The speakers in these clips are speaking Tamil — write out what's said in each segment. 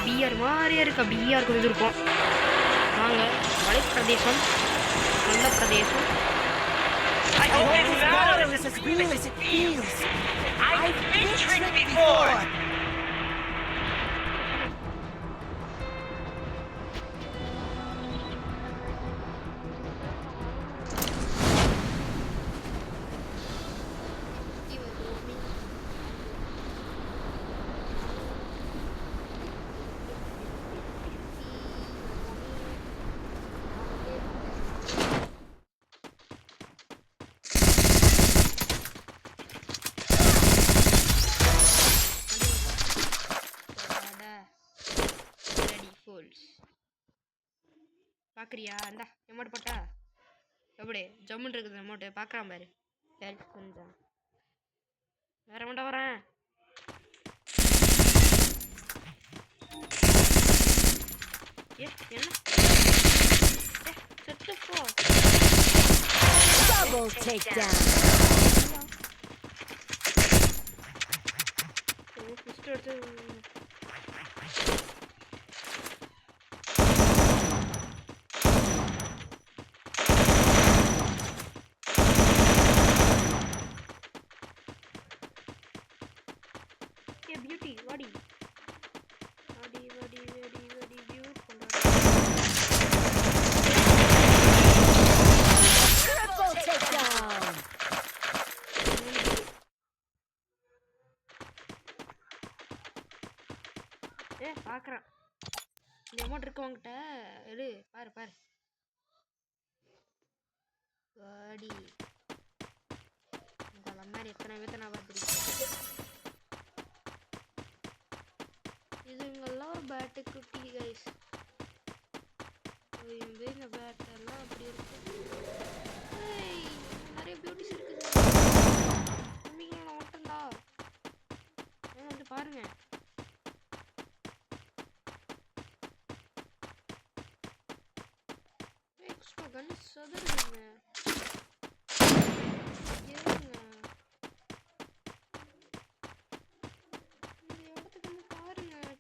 பிஆர் மாதிரியே இருக்கா, பிஆர் கொஞ்சம் இருக்கும். நாங்கள் மலைப்பிரதேசம், நல்ல பிரதேசம். பார்க்குறியா? இந்தா எமௌண்ட் போட்டா எப்படி ஜம்முன்னு இருக்குது அமௌண்ட்டு. பார்க்குறான் பாரு. சரி கொஞ்சம் வேற அமௌண்ட்டாக வரேன். ஏ என்ன செத்து போ. Double takedown. பிஸ்ட் எடுத்து பியூட்டி வாடி வாடி வாடி வாடி வாடி பியூட் பண்ணுறேன். Triple takedown. பார்க்குறேன் இந்த அமௌண்ட் இருக்கு உங்ககிட்ட. எடு பாரு பாரு வாடி. இந்த மாதிரி எத்தனை பேர்த்த நான் பார்த்துருக்கேன். இதுங்கெல்லாம் ஒரு பேட்டு குட்டி கைஸ். இந்த பேட்டெல்லாம் அப்படி இருக்கு. நிறைய பியூட்டிஸ் இருக்குது. உண்மைங்களா ஓட்டண்டா வந்து பாருங்க. எக்ஸ்ட்ரா கன் சதுருங்க.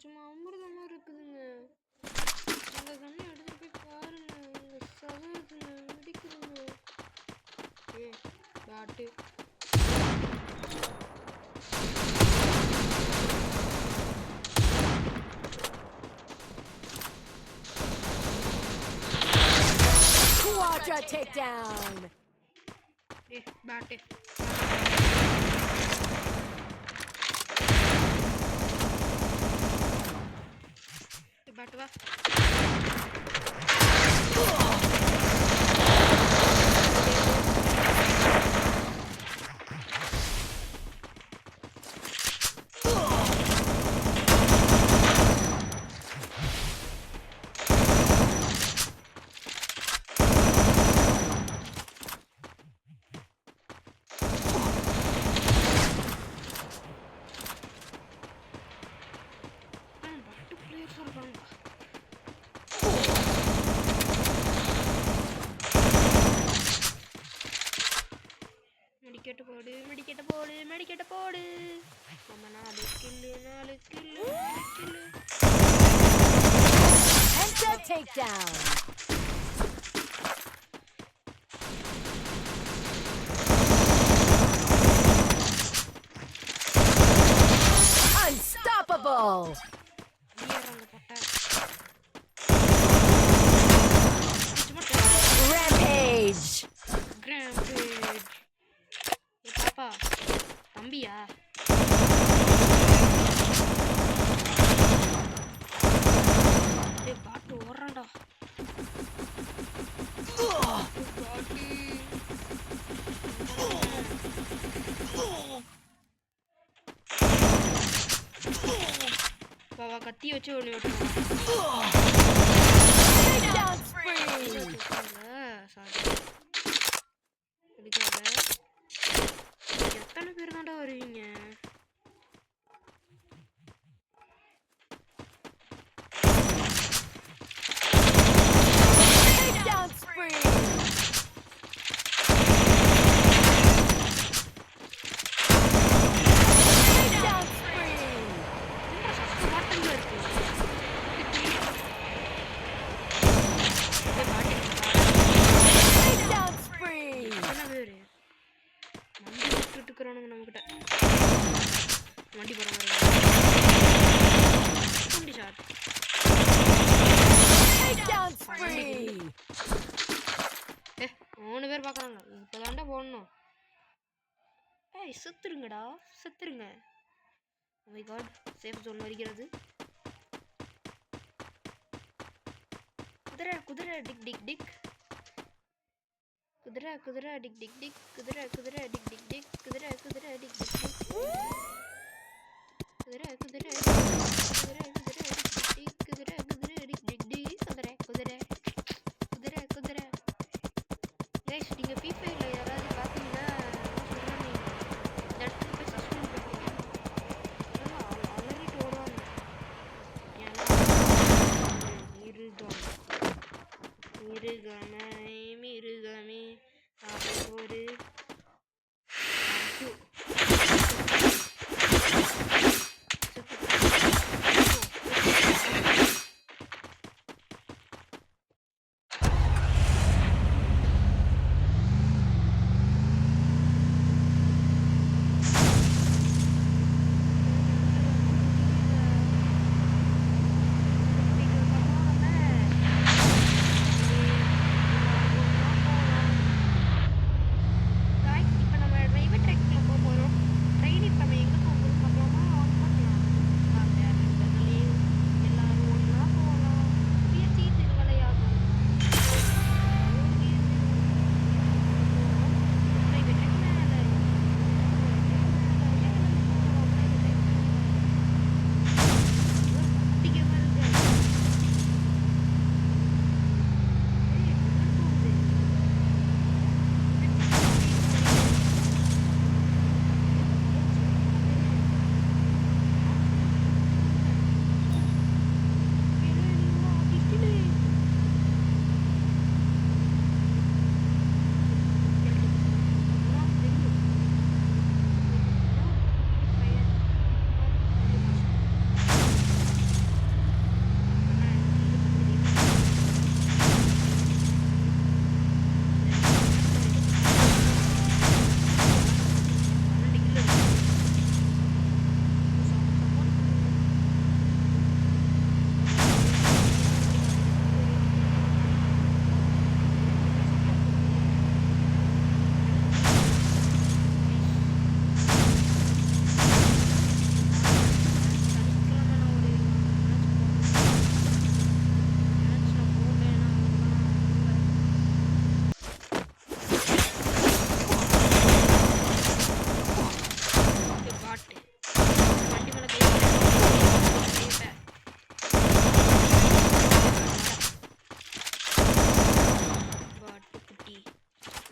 சும்மா அமிர்தமா இருக்குதுங்க. அந்த கண்ணை எடுத்துட்டு போய் பாருங்க. இங்க சதுருதுங்க, வெடிக்குதுங்க. பாட்டு Quadra takedown. பாட்டு பாட்டு வா. மெடிக்கெட்டு போடு மெடிக்கெட்டு போடு மெடிக்கெட்டு போடு. நம்ம 4 கில்லு 4 கில்லு 4 கில்லு. Enter takedown. Unstoppable. Rampage. பாப்பா தம்பியா? பாட்டு ஓடுறான்டா. பாவா கத்தி வச்சு ஒன்று எத்தனை பேர் தாண்டா வருவீங்க? செத்துருங்கடா, செத்துருங்க. Oh my god, safe zone வருகிறது. குதிரை குதிரை டிக் டிக் டிக், குதிரை குதிரை டிக் டிக் டிக், குதிரை குதிரை டிக் டிக் டிக், குதிரை குதிரை டிக் டிக் டிக், குதிரை குதிரை குதிரை குதிரை டிக் டிக் டிக், குதிரை குதிரை டிக் டிக் டிக், குதிரை குதிரை குதிரை குதிரை. கைஸ், நீங்கள் ஃப்ரீ ஃபயரில் யாராவது பார்த்தீங்கன்னா சொல்லுங்க, இந்த இடத்துல போய் சஸ்பெண்ட் பண்ணுவீங்க. அலறிட்டு ஓடுவாங்க. ஏன்னா மிருகம், மிருகமே மிருகமே அது ஒரு ஐயோ. இப்போ நம்ம ரயில்வே ட்ராக்ல போக போகிறோம். ட்ரெயின் இப்போ நம்ம எங்கே போகணும் பார்க்கலாமா? பார்க்கலாம். வாங்க நண்பர்களே, எல்லாரும் ஒன்றா போகலாம். முயற்சி திருவிளையாடும். ரயில்வே ட்ராக் மேலே அதிகமாக இருக்கு.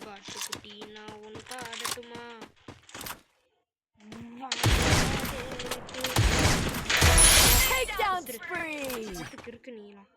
பாட்டுக்குட்டி, நான் உனக்கு ஆடட்டுமா? Takedown spree. இருக்கு நீலாம்